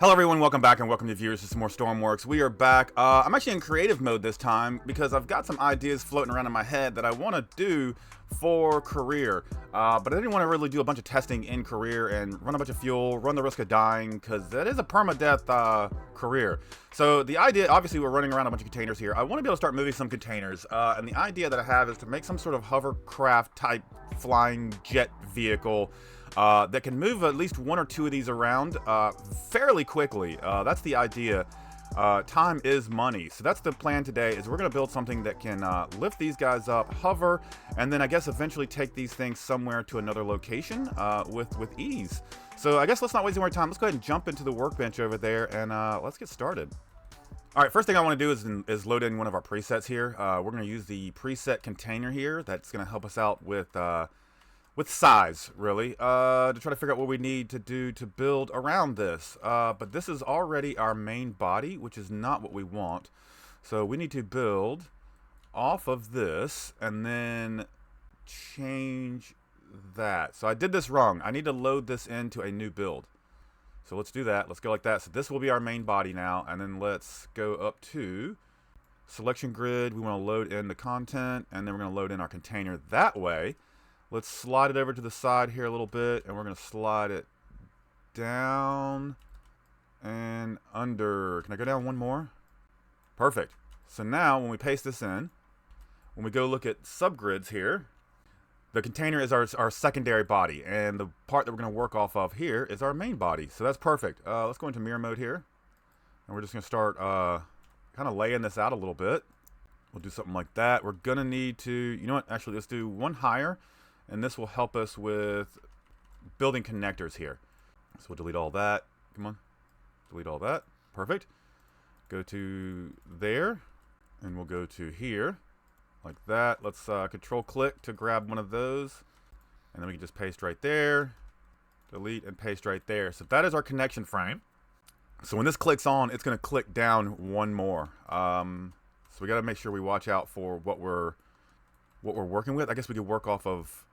Hello everyone, welcome back and welcome to viewers to some more Stormworks. We are back. I'm actually in creative mode this time because I've got some ideas floating around in my head that I want to do for career. But I didn't want to really do a bunch of testing in career and run a bunch of fuel, run the risk of dying, because that is a permadeath career. So the idea, obviously we're running around a bunch of containers here. I want to be able to start moving some containers. And the idea that I have is to make some sort of hovercraft type flying jet vehicle that can move at least one or two of these around fairly quickly. That's the idea. Time is money. So that's the plan today, is we're going to build something that can lift these guys up, hover, and then I guess eventually take these things somewhere to another location with ease. So I guess let's not waste any more time. Let's go ahead and jump into the workbench over there and let's get started. All right, first thing I want to do is load in one of our presets here. We're going to use the preset container here. That's going to help us out with size, really, to try to figure out what we need to do to build around this. But this is already our main body, which is not what we want. So we need to build off of this and then change that. So I did this wrong. I need to load this into a new build. So let's do that. Let's go like that. So this will be our main body now. And then let's go up to selection grid. We want to load in the content, and then we're going to load in our container that way. Let's slide it over to the side here a little bit, and we're going to slide it down and under. Can I go down one more? Perfect. So now when we paste this in, when we go look at subgrids here, the container is our secondary body, and the part that we're going to work off of here is our main body. So that's perfect. Let's go into mirror mode here, and we're just going to start kind of laying this out a little bit. We'll do something like that. We're going to need to, you know what, actually let's do one higher. And this will help us with building connectors here. So we'll delete all that. Come on. Delete all that. Perfect. Go to there. And we'll go to here. Like that. Let's control click to grab one of those. And then we can just paste right there. Delete and paste right there. So that is our connection frame. So when this clicks on, it's going to click down one more. So we got to make sure we watch out for what we're working with. I guess we could work off of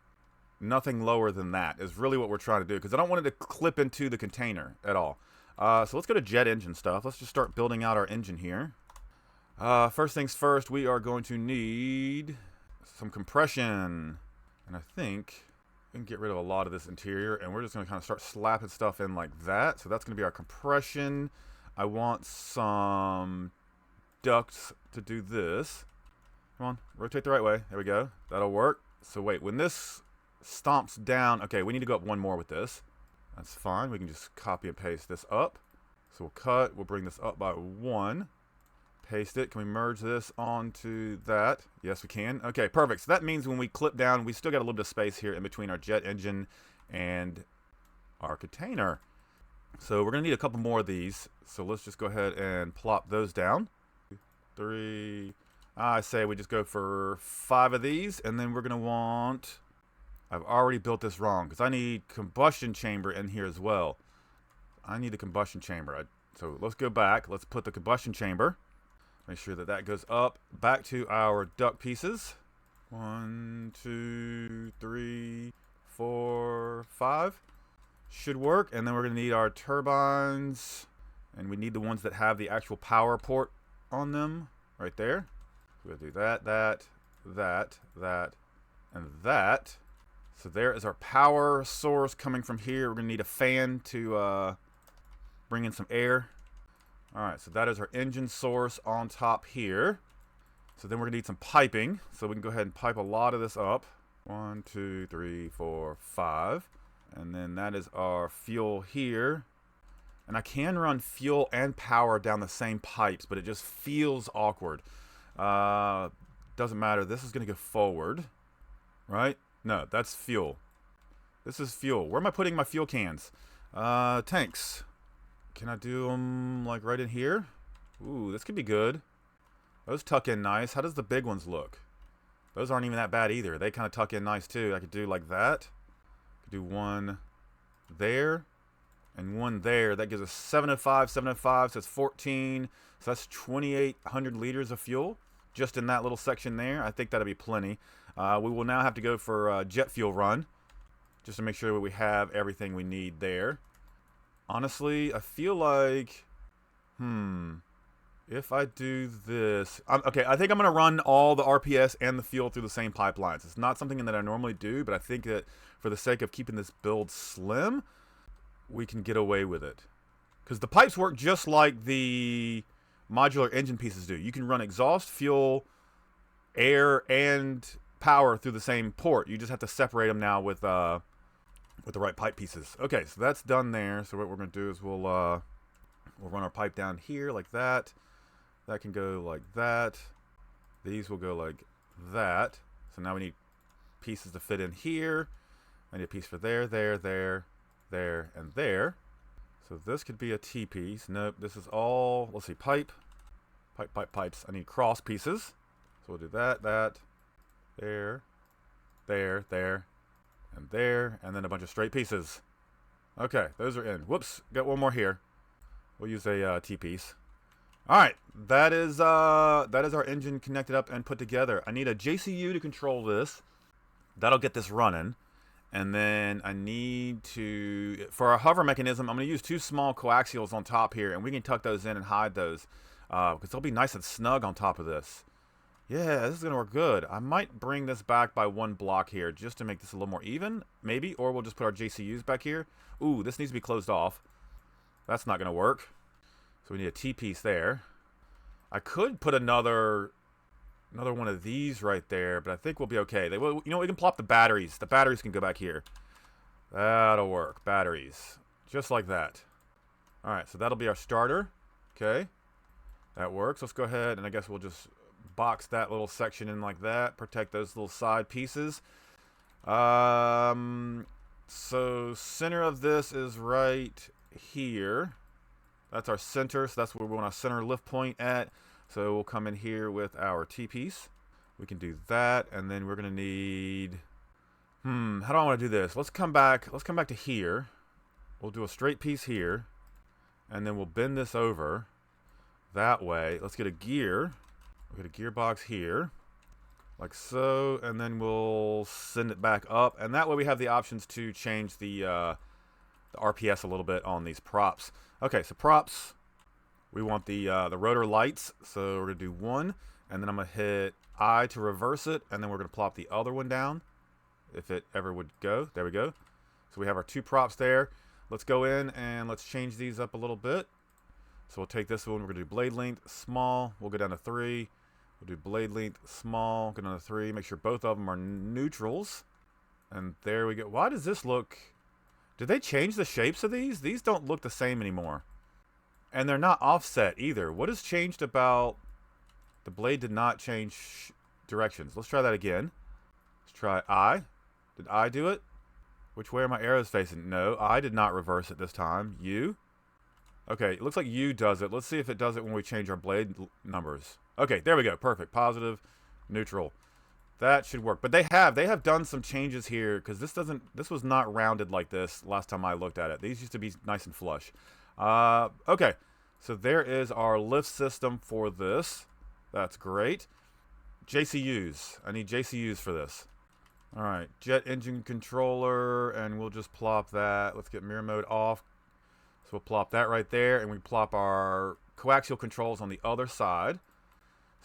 nothing lower than that is really what we're trying to do, because I don't want it to clip into the container at all. So let's go to jet engine stuff. Let's just start building out our engine here. First things first, we are going to need some compression. And I think we can get rid of a lot of this interior, and we're just going to kind of start slapping stuff in like that. So that's going to be our compression. I want some ducts to do this. Come on, rotate the right way. There we go. That'll work. So wait, when this stomps down, okay, we need to go up one more with this. That's fine. We can just copy and paste this up. So we'll cut. We'll bring this up by one. Paste it. Can we merge this onto that? Yes, we can. Okay, perfect. So that means when we clip down, we still got a little bit of space here in between our jet engine and our container. So we're going to need a couple more of these. So let's just go ahead and plop those down. 3. I say we just go for 5 of these, and then we're going to want... I've already built this wrong, because I need combustion chamber in here as well. I need the combustion chamber. So let's go back. Let's put the combustion chamber. Make sure that that goes up back to our duct pieces. 1, 2, 3, 4, 5. Should work. And then we're going to need our turbines. And we need the ones that have the actual power port on them. Right there. We'll do that, that, and that. So there is our power source coming from here. We're going to need a fan to bring in some air. Alright, so that is our engine source on top here. So then we're going to need some piping. So we can go ahead and pipe a lot of this up. 1, 2, 3, 4, 5. And then that is our fuel here. And I can run fuel and power down the same pipes, but it just feels awkward. Doesn't matter. This is going to go forward. Right? No, that's fuel. This is fuel. Where am I putting my fuel cans? Tanks. Can I do them like right in here? Ooh, this could be good. Those tuck in nice. How does the big ones look? Those aren't even that bad either. They kind of tuck in nice too. I could do like that. Could do one there and one there. That gives us 705, 705. So it's 14. So that's 2,800 liters of fuel just in that little section there. I think that'll be plenty. We will now have to go for jet fuel run just to make sure that we have everything we need there. Honestly, I feel like, if I do this, okay, I think I'm gonna run all the RPS and the fuel through the same pipelines. It's not something that I normally do, but I think that for the sake of keeping this build slim, we can get away with it. Because the pipes work just like the modular engine pieces do. You can run exhaust, fuel, air, and power through the same port. You just have to separate them now with the right pipe pieces. Okay, so that's done there. So what we're gonna do is we'll run our pipe down here like that. That can go like that. These will go like that. So now we need pieces to fit in here. I need a piece for there, there, there, there, and there. So this could be a T piece. Nope, this is all, let's see, pipe, pipes. I need cross pieces. So we'll do that, there, there, there, and there, and then a bunch of straight pieces. Okay, those are in. Whoops, got one more here. We'll use a T piece. All right, that is our engine connected up and put together. I need a JCU to control this. That'll get this running. And then I need to, for our hover mechanism, I'm going to use 2 small coaxials on top here, and we can tuck those in and hide those, because they'll be nice and snug on top of this. Yeah, this is going to work good. I might bring this back by 1 block here, just to make this a little more even, maybe, or we'll just put our JCUs back here. Ooh, this needs to be closed off. That's not going to work. So we need a T-piece there. I could put another one of these right there, but I think we'll be okay. They will, you know, we can plop the batteries. The batteries can go back here. That'll work. Batteries. Just like that. Alright, so that'll be our starter. Okay. That works. Let's go ahead, and I guess we'll just box that little section in like that. Protect those little side pieces. So center of this is right here. That's our center, so that's where we want our center lift point at. So we'll come in here with our T-piece. We can do that, and then we're gonna need, how do I want to do this? Let's come back to here. We'll do a straight piece here, and then we'll bend this over that way. Let's get a gear. We'll get a gearbox here, like so, and then we'll send it back up, and that way we have the options to change the RPS a little bit on these props. Okay, so props, we want the rotor lights, so we're gonna do 1, and then I'm gonna hit I to reverse it, and then we're gonna plop the other one down, if it ever would go. There we go. So we have our 2 props there. Let's go in and let's change these up a little bit. So we'll take this one, we're gonna do blade length, small, we'll go down to 3. We'll do blade length, small, go down to 3, make sure both of them are neutrals. And there we go. Why does this look... Did they change the shapes of these? These don't look the same anymore. And they're not offset either. What has changed about... The blade did not change directions. Let's try that again. Let's try I. Did I do it? Which way are my arrows facing? No, I did not reverse it this time. U. Okay, it looks like U does it. Let's see if it does it when we change our blade numbers. Okay, there we go. Perfect. Positive, neutral. That should work. But they have done some changes here, because this was not rounded like this last time I looked at it. These used to be nice and flush. Okay, so there is our lift system for this. That's great. JCUs. I need JCUs for this. Alright, jet engine controller, and we'll just plop that. Let's get mirror mode off. So we'll plop that right there, and we plop our coaxial controls on the other side.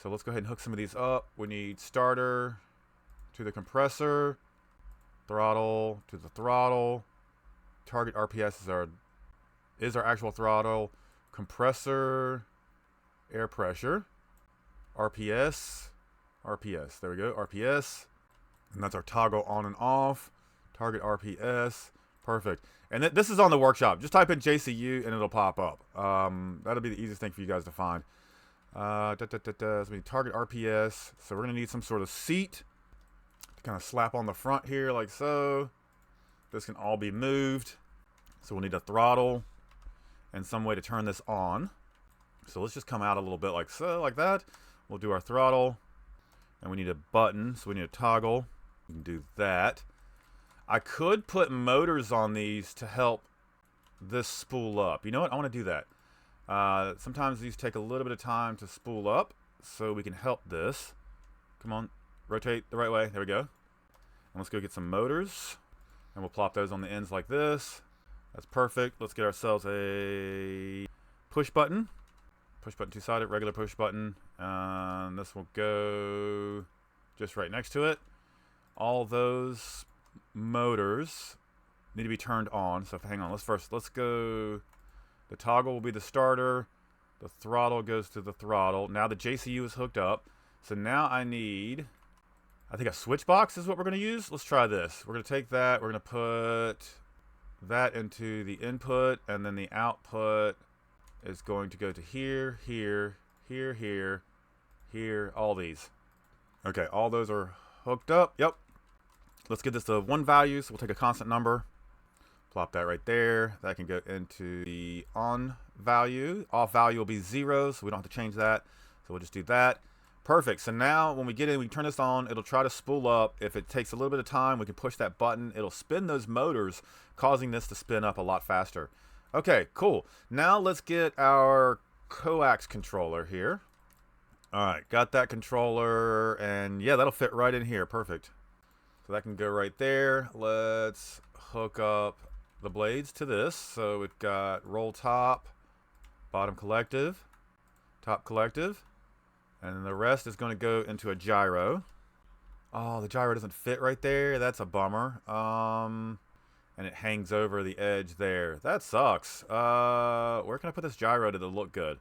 So let's go ahead and hook some of these up. We need starter to the compressor, throttle to the throttle. Target RPS is our actual throttle. Compressor, air pressure, RPS. There we go, RPS. And that's our toggle on and off. Target RPS. Perfect. And this is on the workshop. Just type in JCU and it'll pop up. That'll be the easiest thing for you guys to find. So we need target RPS. So we're going to need some sort of seat to kind of slap on the front here like so. This can all be moved. So we'll need a throttle and some way to turn this on. So let's just come out a little bit like so, like that. We'll do our throttle. And we need a button, so we need a toggle. We can do that. I could put motors on these to help this spool up. You know what? I want to do that. Sometimes these take a little bit of time to spool up, so we can help this. Come on, rotate the right way. There we go. And let's go get some motors, and we'll plop those on the ends like this. That's perfect. Let's get ourselves a push button. Push button two-sided, regular push button. This will go just right next to it. All those motors need to be turned on. So hang on, let's go. The toggle will be the starter. The throttle goes to the throttle. Now the JCU is hooked up. So now I need, I think a switch box is what we're going to use. Let's try this. We're going to take that. We're going to put that into the input, and then the output is going to go to here, here, here, here, here, all these. Okay, all those are hooked up. Yep. Let's get this to one value, so we'll take a constant number. Plop that right there. That can go into the on value. Off value will be 0, so we don't have to change that. So we'll just do that. Perfect. So now when we get in, we turn this on. It'll try to spool up. If it takes a little bit of time, we can push that button. It'll spin those motors, causing this to spin up a lot faster. Okay, cool. Now let's get our coax controller here. All right, got that controller, and yeah, that'll fit right in here. Perfect. So that can go right there. Let's hook up the blades to this. So we've got roll top, bottom collective, top collective, and then the rest is going to go into a gyro. Oh, the gyro doesn't fit right there. That's a bummer. And it hangs over the edge there. That sucks. Where can I put this gyro to look good?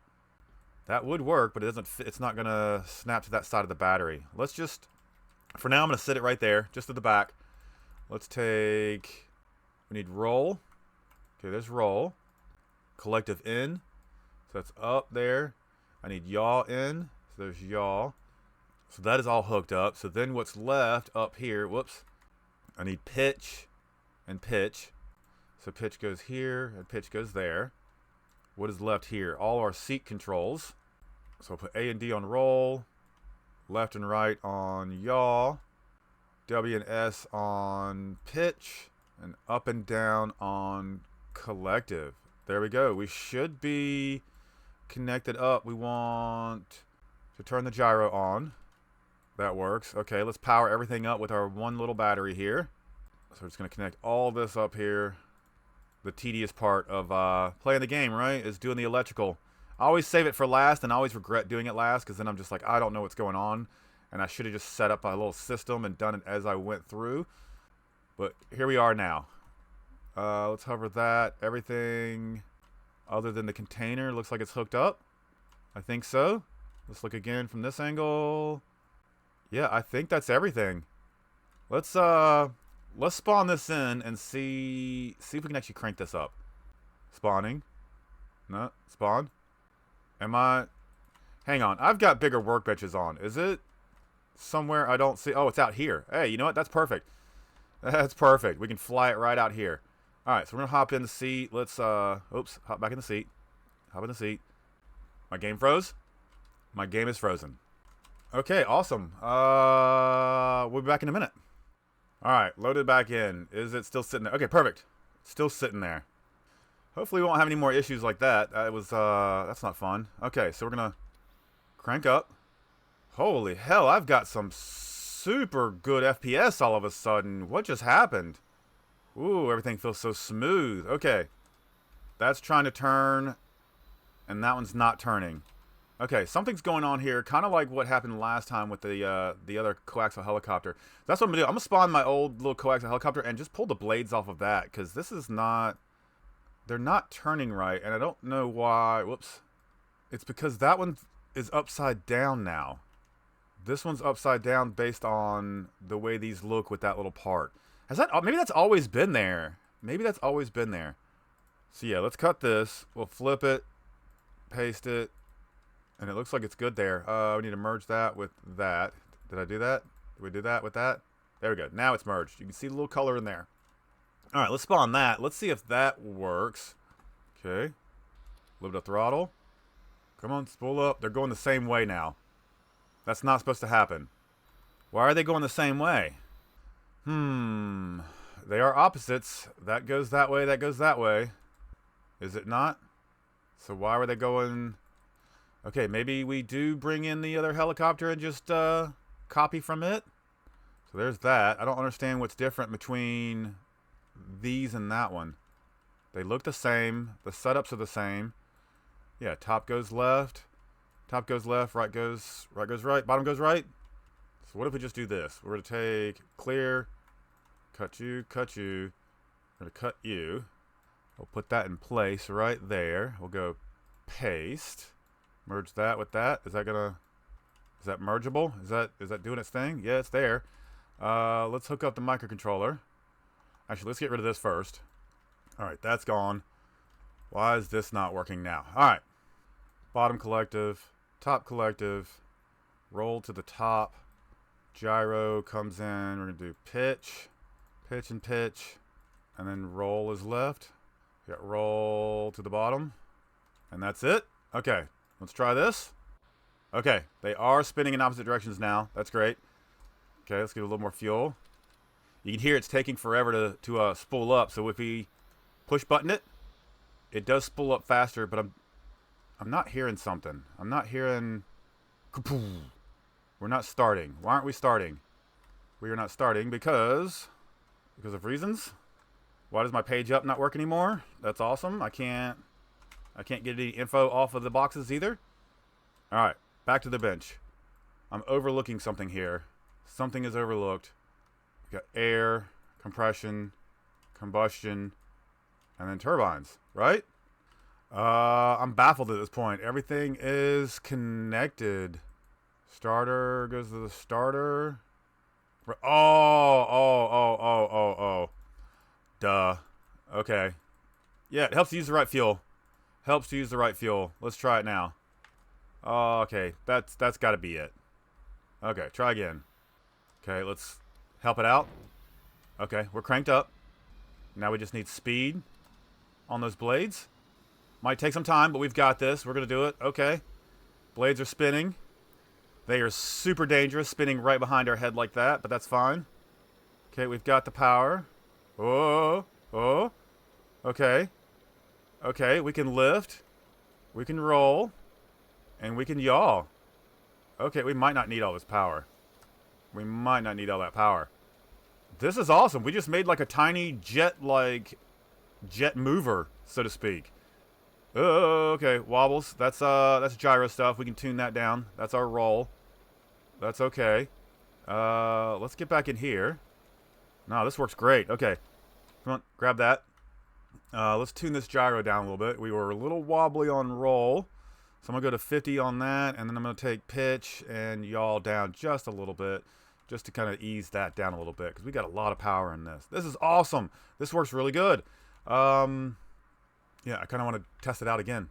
That would work, but it doesn't fit. It's not going to snap to that side of the battery. Let's just, for now, I'm going to sit it right there, just at the back. Let's take, we need roll. Okay, there's roll. Collective in. So that's up there. I need yaw in. So there's yaw. So that is all hooked up. So then what's left up here, whoops. I need pitch and pitch. So pitch goes here and pitch goes there. What is left here? All our seat controls. So I'll put A and D on roll. Left and right on yaw. W and S on pitch. And up and down on collective. There we go. We should be connected up. We want to turn the gyro on. That works. Okay, let's power everything up with our one little battery here. So we're just going to connect all this up here. The tedious part of playing the game, right, is doing the electrical. I always save it for last, and I always regret doing it last, because then I'm just like, I don't know what's going on. And I should have just set up a little system and done it as I went through. But here we are now. Let's hover that. Everything other than the container looks like it's hooked up. I think so. Let's look again from this angle. Yeah, I think that's everything. Let's spawn this in and see if we can actually crank this up. Spawning. No, spawn. Am I? Hang on. I've got bigger workbenches on. Is it somewhere I don't see? Oh, it's out here. Hey, you know what? That's perfect. That's perfect. We can fly it right out here. All right, so we're going to hop in the seat. Let's, oops, hop back in the seat. Hop in the seat. My game froze? My game is frozen. Okay, awesome. We'll be back in a minute. All right, loaded back in. Is it still sitting there? Okay, perfect. Still sitting there. Hopefully we won't have any more issues like that. That's not fun. Okay, so we're going to crank up. Holy hell, I've got some super good FPS all of a sudden. What just happened? Ooh, everything feels so smooth. Okay. That's trying to turn, and that one's not turning. Okay, something's going on here, kind of like what happened last time with the other coaxial helicopter. That's what I'm going to do. I'm going to spawn my old little coaxial helicopter and just pull the blades off of that, because this is not... They're not turning right, and I don't know why. Whoops. It's because that one is upside down now. This one's upside down based on the way these look with that little part. Maybe that's always been there. Maybe that's always been there. So yeah, let's cut this. We'll flip it, paste it, and it looks like it's good there. We need to merge that with that. Did I do that? Did we do that with that? There we go. Now it's merged. You can see the little color in there. All right, let's spawn that. Let's see if that works. Okay. A little bit of throttle. Come on, spool up. They're going the same way now. That's not supposed to happen. Why are they going the same way? They are opposites. That goes that way, that goes that way. Is it not? So why were they going... Okay, maybe we do bring in the other helicopter and just copy from it. So there's that. I don't understand what's different between these and that one. They look the same. The setups are the same. Yeah, top goes left. Top goes left. Right goes right. Bottom goes right. So what if we just do this? We're going to take clear. Cut you. Cut you. We're going to cut you. We'll put that in place right there. We'll go paste. Merge that with that. Is that mergeable? Is that doing its thing? Yeah, it's there. Let's hook up the microcontroller. Actually, let's get rid of this first. Alright, that's gone. Why is this not working now? Alright. Bottom collective. Top collective. Roll to the top. Gyro comes in. We're going to do pitch. Pitch and pitch. And then roll is left. We got roll to the bottom. And that's it. Okay, let's try this. Okay, they are spinning in opposite directions now. That's great. Okay, let's get a little more fuel. You can hear it's taking forever to spool up. So if we push button it, it does spool up faster. But I'm not hearing something. I'm not hearing. We're not starting. Why aren't we starting? We are not starting because of reasons. Why does my page up not work anymore? That's awesome. I can't get any info off of the boxes either. All right, back to the bench. I'm overlooking something here. Something is overlooked. We got air, compression, combustion, and then turbines, right? I'm baffled at this point. Everything is connected. Starter goes to the starter. Oh. Duh. Okay. Yeah, it helps to use the right fuel. Helps to use the right fuel. Let's try it now. Oh, okay. That's got to be it. Okay, try again. Okay, let's help it out. Okay, we're cranked up. Now we just need speed on those blades. Might take some time, but we've got this. We're going to do it. Okay. Blades are spinning. They are super dangerous, spinning right behind our head like that, but that's fine. Okay, we've got the power. Oh. Okay. Okay, we can lift. We can roll. And we can yaw. Okay, we might not need all this power. We might not need all that power. This is awesome. We just made like a tiny jet mover, so to speak. Oh, okay. Wobbles. That's gyro stuff. We can tune that down. That's our roll. That's okay. Let's get back in here. No, this works great. Okay. Come on, grab that. Let's tune this gyro down a little bit. We were a little wobbly on roll. So I'm going to go to 50 on that, and then I'm going to take pitch and yaw down just a little bit, just to kind of ease that down a little bit, because we got a lot of power in this. This is awesome. This works really good. Yeah, I kind of want to test it out again.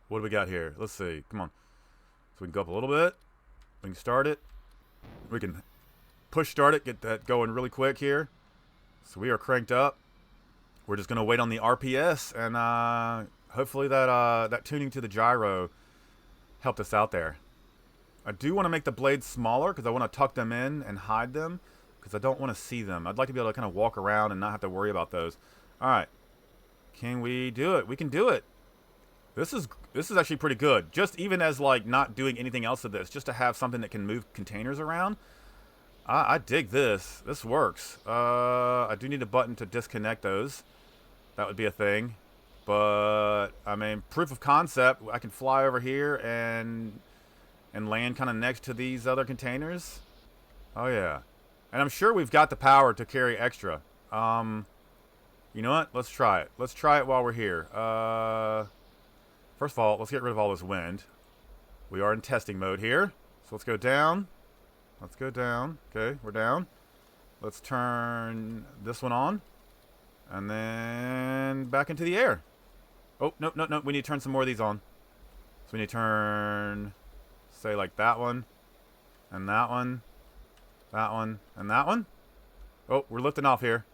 What do we got here? Let's see. Come on. So we can go up a little bit. We can start it. We can push start it, get that going really quick here. So we are cranked up. We're just going to wait on the RPS, and hopefully that tuning to the gyro helped us out there. I do want to make the blades smaller because I want to tuck them in and hide them because I don't want to see them. I'd like to be able to kind of walk around and not have to worry about those. All right. Can we do it? We can do it. This is actually pretty good. Just even as like not doing anything else with this, just to have something that can move containers around. I dig this. This works. I do need a button to disconnect those. That would be a thing. But I mean, proof of concept. I can fly over here and land kind of next to these other containers. Oh yeah. And I'm sure we've got the power to carry extra. You know what? Let's try it. Let's try it while we're here. First of all, let's get rid of all this wind. We are in testing mode here. So let's go down. Let's go down. Okay, we're down. Let's turn this one on. And then back into the air. Oh, no. We need to turn some more of these on. So we need to turn, say, like that one. And that one. That one. And that one. Oh, we're lifting off here.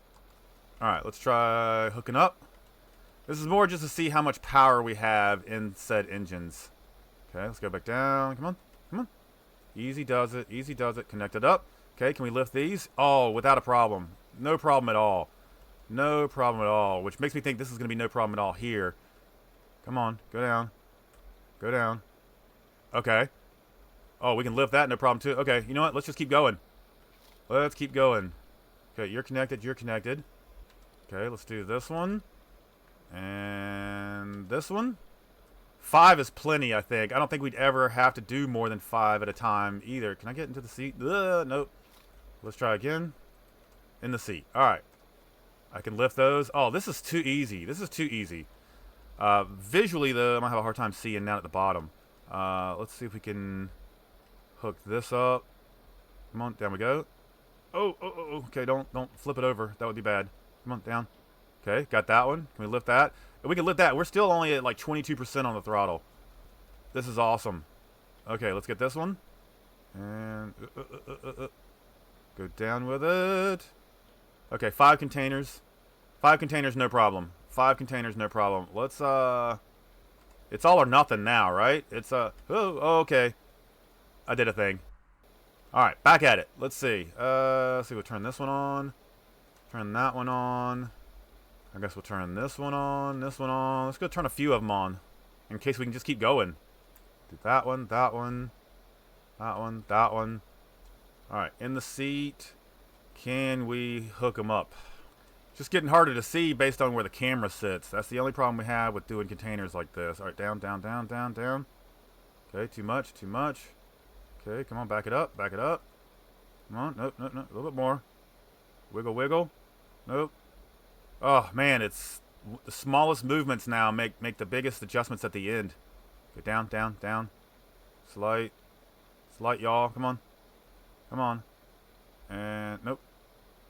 Alright, let's try hooking up. This is more just to see how much power we have in said engines. Okay, let's go back down. Come on. Come on. Easy does it. Easy does it. Connect it up. Okay, can we lift these? Oh, without a problem. No problem at all. No problem at all. Which makes me think this is going to be no problem at all here. Come on. Go down. Go down. Okay. Oh, we can lift that. No problem too. Okay, you know what? Let's just keep going. Let's keep going. Okay, you're connected. You're connected. Okay, let's do this one. And this one? 5 is plenty, I think. I don't think we'd ever have to do more than 5 at a time either. Can I get into the seat? Nope. Let's try again. In the seat. Alright. I can lift those. Oh, this is too easy. This is too easy. Visually, though, I'm going to have a hard time seeing down at the bottom. Let's see if we can hook this up. Come on, down we go. Oh, okay, don't flip it over. That would be bad. Come on, down. Okay, got that one. Can we lift that? We can lift that. We're still only at like 22% on the throttle. This is awesome. Okay, let's get this one. And go down with it. Okay, 5 containers. 5 containers, no problem. 5 containers, no problem. Let's, it's all or nothing now, right? It's, okay. I did a thing. Alright, back at it. Let's see. Let's see, we'll turn this one on. Turn that one on. I guess we'll turn this one on, this one on. Let's go turn a few of them on, in case we can just keep going. Do that one, that one, that one, that one. Alright, in the seat. Can we hook them up? Just getting harder to see based on where the camera sits. That's the only problem we have with doing containers like this. Alright, down, down, down, down, down. Okay, too much, too much. Okay, come on, back it up, back it up. Come on, nope, nope, nope, a little bit more. Wiggle, wiggle. Nope. Oh, man, it's the smallest movements now make the biggest adjustments at the end. Go down, down, down. Slight, y'all. Come on. Come on. And, nope.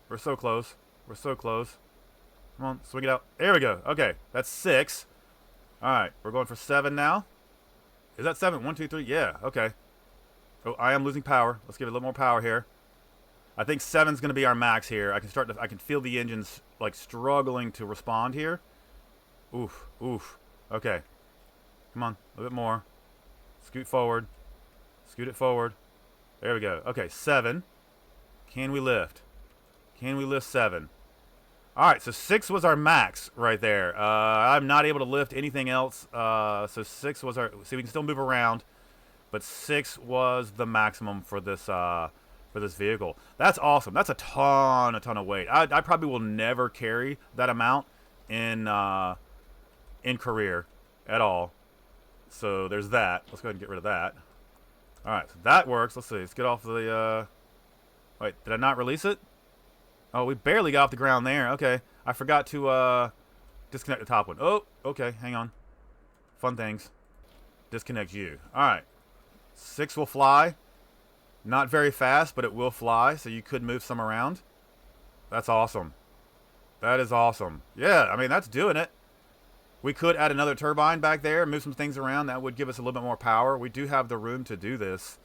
We're so close. We're so close. Come on, swing it out. There we go. Okay, that's 6. Alright, we're going for 7 now. Is that 7? 1, 2, 3. Yeah, okay. Oh, I am losing power. Let's give it a little more power here. I think 7's going to be our max here. I can feel the engines like struggling to respond here. Oof, oof. Okay. Come on, a little bit more. Scoot forward. Scoot it forward. There we go. Okay, 7. Can we lift? Can we lift 7? Alright, so 6 was our max right there. I'm not able to lift anything else. So 6 was our... See, we can still move around. But 6 was the maximum for this vehicle. That's awesome. That's a ton of weight. I probably will never carry that amount in career at all. So there's that. Let's go ahead and get rid of that. Alright, so that works. Let's see. Let's get off the... Wait, did I not release it? Oh, we barely got off the ground there. Okay. I forgot to disconnect the top one. Oh, okay. Hang on. Fun things. Disconnect you. Alright. 6 will fly. Not very fast, but it will fly, so you could move some around. That's awesome. That is awesome. Yeah, I mean, that's doing it. We could add another turbine back there, move some things around. That would give us a little bit more power. We do have the room to do this.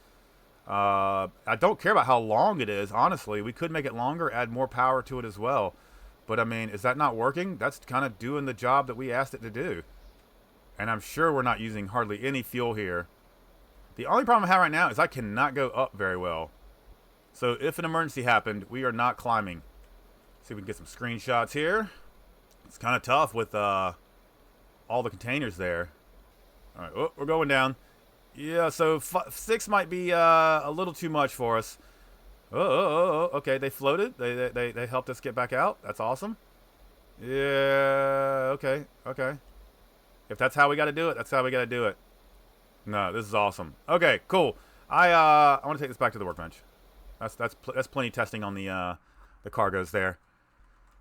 I don't care about how long it is, honestly. We could make it longer, add more power to it as well. But, I mean, is that not working? That's kind of doing the job that we asked it to do. And I'm sure we're not using hardly any fuel here. The only problem I have right now is I cannot go up very well. So if an emergency happened, we are not climbing. See if we can get some screenshots here. It's kind of tough with all the containers there. All right, oh, we're going down. Yeah, so 6 might be a little too much for us. Oh, okay, they floated. They helped us get back out. That's awesome. Yeah, okay. If that's how we got to do it, that's how we got to do it. No, this is awesome. Okay, cool. I want to take this back to the workbench. That's plenty testing on the cargoes there.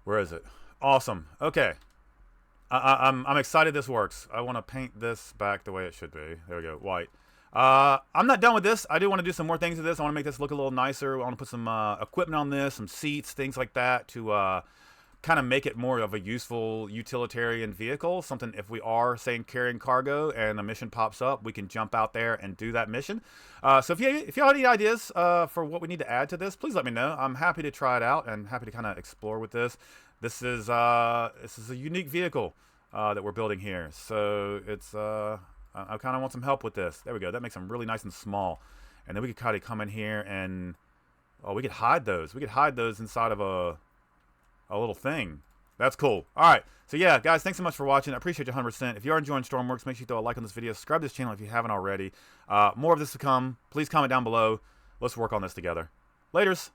Where is it? Awesome. Okay. I'm excited this works. I want to paint this back the way it should be. There we go, white. I'm not done with this. I do want to do some more things with this. I want to make this look a little nicer. I want to put some equipment on this, some seats, things like that to kind of make it more of a useful utilitarian vehicle. Something if we are, say, carrying cargo and a mission pops up, we can jump out there and do that mission. So if you have any ideas for what we need to add to this, please let me know. I'm happy to try it out and happy to kind of explore with this. This is a unique vehicle that we're building here. So it's I kind of want some help with this. There we go. That makes them really nice and small. And then we could kind of come in here and we could hide those. We could hide those inside of a little thing. That's cool. All right. So yeah, guys, thanks so much for watching. I appreciate you 100%. If you are enjoying Stormworks, make sure you throw a like on this video. Subscribe to this channel if you haven't already. More of this to come. Please comment down below. Let's work on this together. Laters.